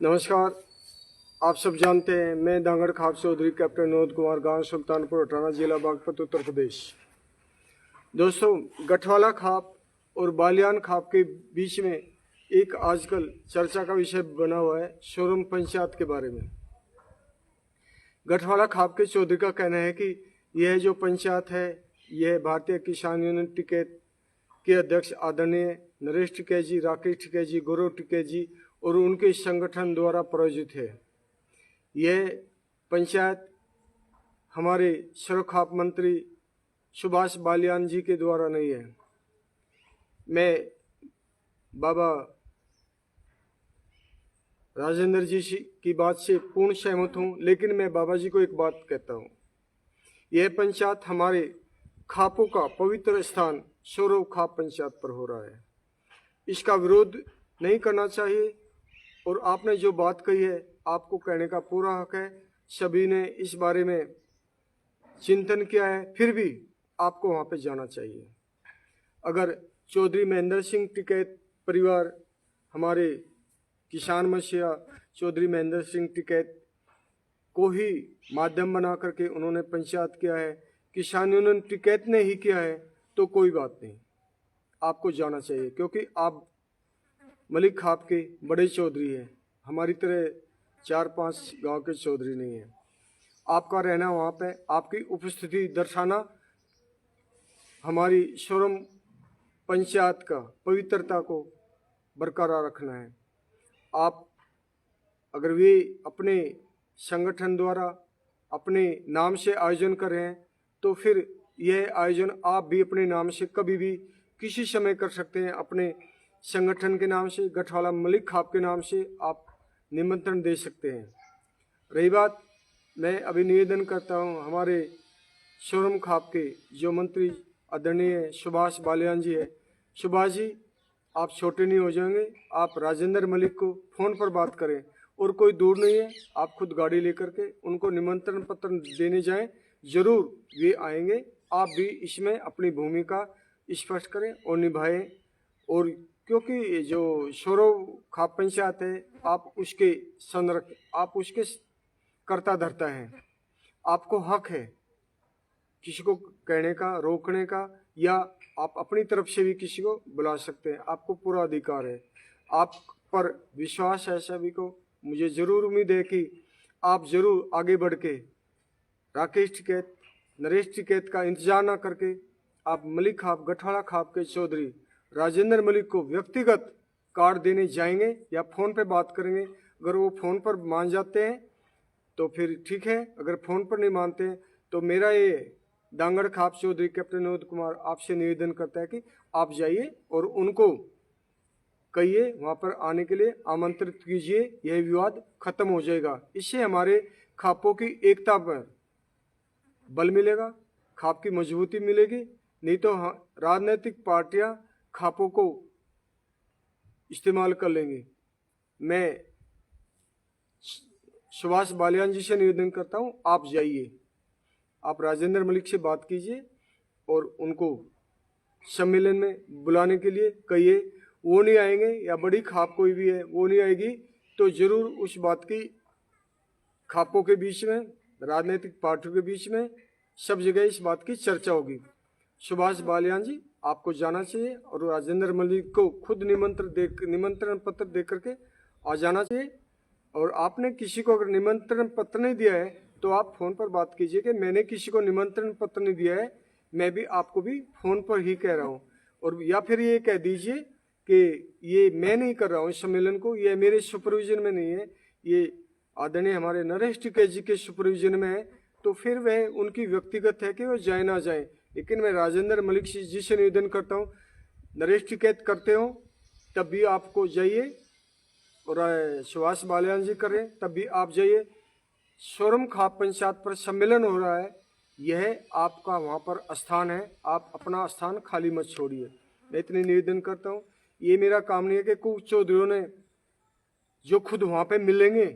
नमस्कार। आप सब जानते हैं मैं दांगड़ खाप चौधरी कैप्टन विनोद कुमार, गांव सुल्तानपुर अठाना, जिला बागपत, उत्तर प्रदेश। दोस्तों, गठवाला खाप और बालियान खाप के बीच में एक आजकल चर्चा का विषय बना हुआ है शोरम पंचायत के बारे में। गठवाला खाप के चौधरी का कहना है कि यह जो पंचायत है यह भारतीय किसान यूनियन टिकैत के अध्यक्ष आदरणीय नरेश टिकैत जी, राकेश टिकैत जी, गौरव टिकैत जी और उनके संगठन द्वारा प्रायोजित है। यह पंचायत हमारे सरखाप मंत्री सुभाष बालियान जी के द्वारा नहीं है। मैं बाबा राजेंद्र जी की बात से पूर्ण सहमत हूँ, लेकिन मैं बाबा जी को एक बात कहता हूँ। यह पंचायत हमारे खापों का पवित्र स्थान सौरव खाप पंचायत पर हो रहा है। इसका विरोध नहीं करना चाहिए और आपने जो बात कही है आपको कहने का पूरा हक है। सभी ने इस बारे में चिंतन किया है, फिर भी आपको वहाँ पे जाना चाहिए। अगर चौधरी महेंद्र सिंह टिकैत परिवार, हमारे किसान मसीहा चौधरी महेंद्र सिंह टिकैत को ही माध्यम बना करके उन्होंने पंचायत किया है, किसान यूनियन टिकैत ने ही किया है, तो कोई बात नहीं, आपको जाना चाहिए, क्योंकि आप मलिक खाप के बड़े चौधरी हैं। हमारी तरह 4-5 गांव के चौधरी नहीं हैं। आपका रहना वहाँ पे, आपकी उपस्थिति दर्शाना हमारी शोरम पंचायत का पवित्रता को बरकरार रखना है। आप अगर वे अपने संगठन द्वारा अपने नाम से आयोजन कर रहे हैं तो फिर यह आयोजन आप भी अपने नाम से कभी भी किसी समय कर सकते हैं। अपने संगठन के नाम से, गठवाला मलिक खाप के नाम से आप निमंत्रण दे सकते हैं। रही बात, मैं अभी निवेदन करता हूं हमारे शोरम खाप के जो मंत्री आदरणीय सुभाष बालियान जी है, सुभाष जी आप छोटे नहीं हो जाएंगे। आप राजेंद्र मलिक को फ़ोन पर बात करें, और कोई दूर नहीं है, आप खुद गाड़ी लेकर के उनको निमंत्रण पत्र देने जाएं, ज़रूर वे आएंगे। आप भी इसमें अपनी भूमिका स्पष्ट करें और निभाएं। और क्योंकि जो सौरव खाप पंचायत है, आप उसके आप उसके कर्ता धर्ता हैं। आपको हक है किसी को कहने का, रोकने का, या आप अपनी तरफ से भी किसी को बुला सकते हैं। आपको पूरा अधिकार है। आप पर विश्वास है सभी को। मुझे ज़रूर उम्मीद है कि आप ज़रूर आगे बढ़ के राकेश टिकैत, नरेश टिकैत का इंतजार ना करके आप मलिक खाप, गठवाला खाप के चौधरी राजेंद्र मलिक को व्यक्तिगत कार्ड देने जाएंगे या फ़ोन पे बात करेंगे। अगर वो फ़ोन पर मान जाते हैं तो फिर ठीक है, अगर फ़ोन पर नहीं मानते हैं तो मेरा ये दांगड़ खाप चौधरी कैप्टन विनोद कुमार आपसे निवेदन करता है कि आप जाइए और उनको कहिए वहाँ पर आने के लिए आमंत्रित कीजिए। यह विवाद खत्म हो जाएगा। इससे हमारे खापों की एकता पर बल मिलेगा, खाप की मजबूती मिलेगी। नहीं तो राजनीतिक पार्टियां खापों को इस्तेमाल कर लेंगी। मैं सुभाष बालियान जी से निवेदन करता हूं, आप जाइए, आप राजेंद्र मलिक से बात कीजिए और उनको सम्मेलन में बुलाने के लिए कहिए। वो नहीं आएंगे या बड़ी खाप कोई भी है वो नहीं आएगी तो ज़रूर उस बात की खापों के बीच में, राजनीतिक पार्टियों के बीच में, सब जगह इस बात की चर्चा होगी। सुभाष बालियान जी आपको जाना चाहिए और राजेंद्र मलिक को खुद निमंत्रण पत्र दे करके आ जाना चाहिए। और आपने किसी को अगर निमंत्रण पत्र नहीं दिया है तो आप फ़ोन पर बात कीजिए कि मैंने किसी को निमंत्रण पत्र नहीं दिया है, मैं भी आपको भी फ़ोन पर ही कह रहा हूँ। और या फिर ये कह दीजिए कि ये मैं नहीं कर रहा हूँ इस सम्मेलन को, ये मेरे सुपरविजन में नहीं है, ये आदरणीय हमारे नरेश टिकैत जी के सुपरविजन में है, तो फिर वह उनकी व्यक्तिगत है कि वो जाए ना जाए। लेकिन मैं राजेंद्र मलिक जी से निवेदन करता हूँ, नरेश टिकैत करते हो तब भी आपको जाइए, और सुभाष बालियान जी कर रहे हैं तब भी आप जाइए। शोरम खाप पंचायत पर सम्मेलन हो रहा है, यह आपका वहाँ पर स्थान है, आप अपना स्थान खाली मत छोड़िए। मैं इतनी निवेदन करता हूँ। ये मेरा काम नहीं है कि कुछ चौधरियों ने जो खुद वहाँ पे मिलेंगे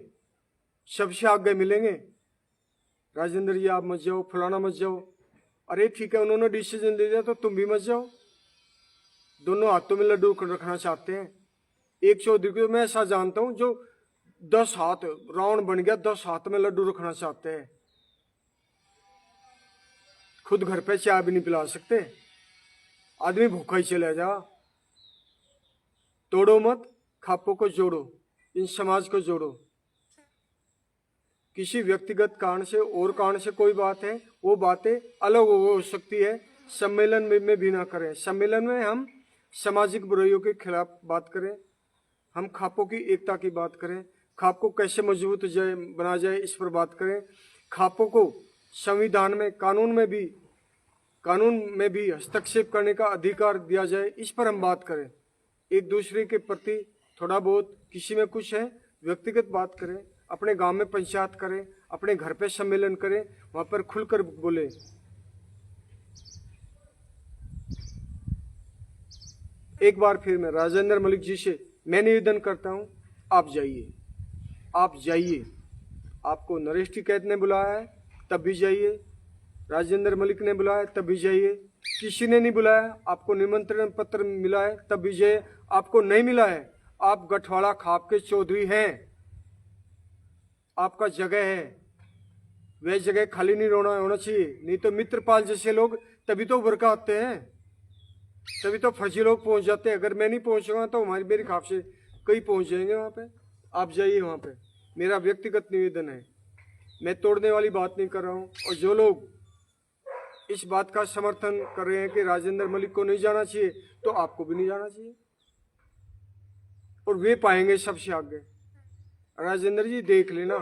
सबसे आगे मिलेंगे, राजेंद्र जी आप मत जाओ, फलाना मत जाओ। अरे ठीक है, उन्होंने डिसीजन ले लिया तो तुम भी मत जाओ। दोनों हाथों में लड्डू रखना चाहते हैं। एक चौधरी को मैं ऐसा जानता हूँ जो 10 हाथ रावण बन गया, 10 हाथ में लड्डू रखना चाहते हैं। खुद घर पे चाय भी नहीं पिला सकते, आदमी भूखा ही चला जा। तोड़ो मत, खापों को जोड़ो, इन समाज को जोड़ो। किसी व्यक्तिगत कारण से और कारण से कोई बात है, वो बातें अलग हो सकती है, सम्मेलन में भी ना करें। सम्मेलन में हम सामाजिक बुराइयों के खिलाफ बात करें, हम खापों की एकता की बात करें, खाप को कैसे मजबूत बना जाए इस पर बात करें। खापों को संविधान में, कानून में भी हस्तक्षेप करने का अधिकार दिया जाए, इस पर हम बात करें। एक दूसरे के प्रति थोड़ा बहुत किसी में कुछ है, व्यक्तिगत बात करें, अपने गांव में पंचायत करें, अपने घर पे सम्मेलन करें, वहां पर खुलकर बोले। एक बार फिर मैं राजेंद्र मलिक जी से मैं निवेदन करता हूं, आप जाइए, आप जाइए। आपको नरेश टिकैत ने बुलाया है तब भी जाइए, राजेंद्र मलिक ने बुलाया तब भी जाइए, किसी ने नहीं बुलाया, आपको निमंत्रण पत्र मिला है तब भी जाइए, आपको नहीं मिला है, आप गठवाड़ा खाप के चौधरी हैं, आपका जगह है, वह जगह खाली नहीं होना चाहिए। नहीं तो मित्रपाल जैसे लोग तभी तो उभर कर आते हैं, तभी तो फर्जी लोग पहुंच जाते हैं। अगर मैं नहीं पहुंचूंगा तो मेरी खाप से कई पहुंच जाएंगे वहां पे। आप जाइए वहां पे, मेरा व्यक्तिगत निवेदन है, मैं तोड़ने वाली बात नहीं कर रहा हूं। और जो लोग इस बात का समर्थन कर रहे हैं कि राजेंद्र मलिक को नहीं जाना चाहिए, तो आपको भी नहीं जाना चाहिए, और वे पाएंगे सबसे आगे। राजेंद्र जी देख लेना,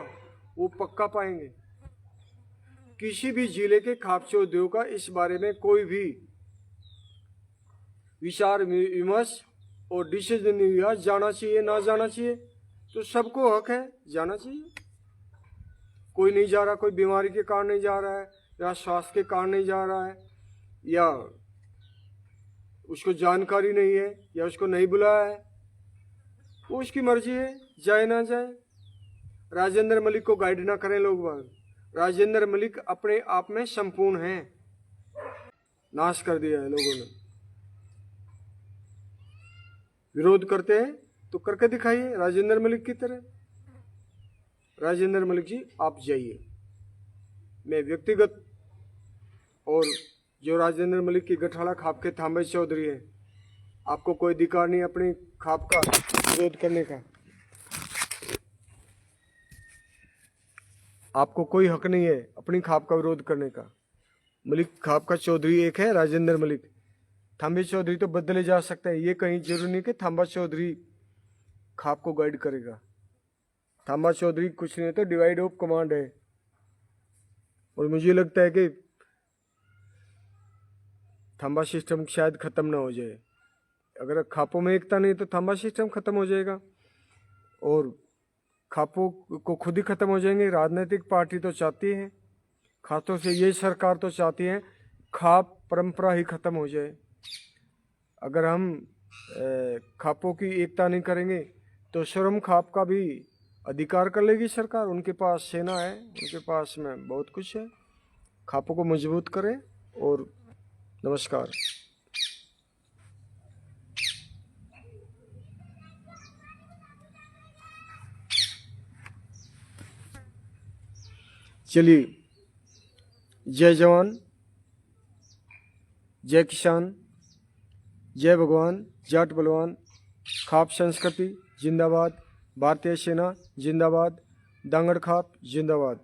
वो पक्का पाएंगे। किसी भी जिले के खाप चौधरियों का इस बारे में कोई भी विचार विमर्श और डिसीजन नहीं हुआ, जाना चाहिए ना जाना चाहिए, तो सबको हक है, जाना चाहिए। कोई नहीं जा रहा, कोई बीमारी के कारण नहीं जा रहा है, या स्वास्थ्य के कारण नहीं जा रहा है, या उसको जानकारी नहीं है, या उसको नहीं बुलाया है, वो उसकी मर्जी है, जाए ना जाए। राजेंद्र मलिक को गाइड ना करें लोग बाग। राजेंद्र मलिक अपने आप में संपूर्ण हैं, नाश कर दिया है लोगों ने। विरोध करते हैं तो करके दिखाइए राजेंद्र मलिक की तरह। राजेंद्र मलिक जी आप जाइए। मैं व्यक्तिगत और जो राजेंद्र मलिक की गठाड़ा खाप के थांबे चौधरी है, आपको कोई अधिकार नहीं अपनी खाप का विरोध करने का, आपको कोई हक नहीं है अपनी खाप का विरोध करने का। मलिक खाप का चौधरी एक है, राजेंद्र मलिक। थांबे चौधरी तो बदले जा सकता है, ये कहीं जरूरी नहीं कि थांबा चौधरी खाप को गाइड करेगा। थांबा चौधरी कुछ नहीं तो डिवाइड ऑफ कमांड है, और मुझे लगता है कि थांबा सिस्टम शायद खत्म ना हो जाए। अगर खापों में एकता नहीं तो थांबा सिस्टम खत्म हो जाएगा, और खापों को खुद ही खत्म हो जाएंगे। राजनीतिक पार्टी तो चाहती है, खासतौर से ये सरकार तो चाहती है खाप परंपरा ही खत्म हो जाए। अगर हम खापों की एकता नहीं करेंगे तो स्वयं खाप का भी अधिकार कर लेगी सरकार। उनके पास सेना है, उनके पास में बहुत कुछ है। खापों को मजबूत करें। और नमस्कार। चलिए, जय जवान, जय किसान, जय भगवान, जाट बलवान, खाप संस्कृति जिंदाबाद, भारतीय सेना जिंदाबाद, दांगड़ खाप जिंदाबाद।